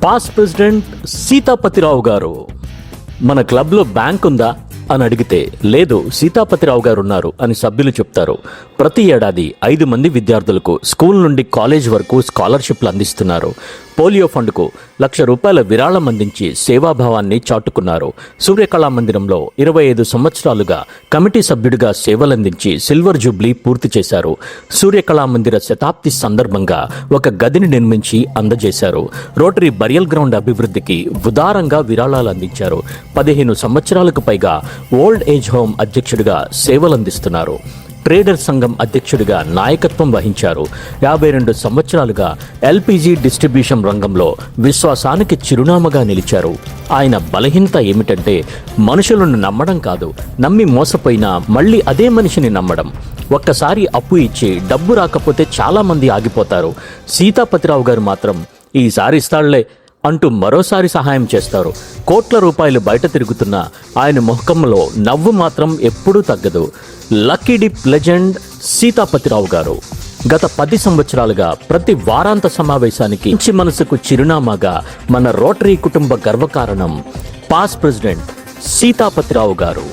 Pass president Sitapathi Rao గారు మన క్లబ్లో బ్యాంక్ ఉందా అని అడిగితే లేదు సీతాపతిరావు గారు ఉన్నారు అని సభ్యులు చెప్తారు. ప్రతి ఏడాది 5 మంది విద్యార్థులకు స్కూల్ నుండి కాలేజ్ వరకు స్కాలర్షిప్లు అందిస్తున్నారు. పోలియో ఫండ్కు ₹1,00,000 విరాళం అందించి సేవాభావాన్ని చాటుకున్నారు. సూర్యకళా మందిరంలో 25 సంవత్సరాలుగా కమిటీ సభ్యుడిగా సేవలందించి సిల్వర్ జూబ్లీ పూర్తి చేశారు. సూర్యకళా మందిర శతాబ్ది సందర్భంగా ఒక గదిని నిర్మించి అందజేశారు. రోటరీ బరియల్ గ్రౌండ్ అభివృద్ధికి ఉదారంగా విరాళాలు అందించారు. 15 సంవత్సరాలకు పైగా ఓల్డ్ ఏజ్ హోమ్ అధ్యక్షుడిగా సేవలందిస్తున్నారు. ట్రేడర్ సంఘం అధ్యక్షుడిగా నాయకత్వం వహించారు. 52 సంవత్సరాలుగా ఎల్పీజీ డిస్ట్రిబ్యూషన్ రంగంలో విశ్వాసానికి చిరునామాగా నిలిచారు. ఆయన బలహీనత ఏమిటంటే మనుషులను నమ్మడం కాదు, నమ్మి మోసపోయినా మళ్ళీ అదే మనిషిని నమ్మడం. ఒక్కసారి అప్పు ఇచ్చి డబ్బు రాకపోతే చాలామంది ఆగిపోతారు. సీతాపతిరావు గారు మాత్రం ఈసారి ఇస్తాళ్లే అంటూ మరోసారి సహాయం చేస్తారు. కోట్ల రూపాయలు బయట తిరుగుతున్న ఆయన ముఖంలో నవ్వు మాత్రం ఎప్పుడూ తగ్గదు. లక్కీ డిప్ లెజెండ్ సీతాపతిరావు గారు గత 10 సంవత్సరాలుగా ప్రతి వారాంత సమావేశానికి మంచి మనసుకు చిరునామాగా మన రోటరీ కుటుంబ గర్వకారణం పాస్ ప్రెసిడెంట్ సీతాపతిరావు గారు.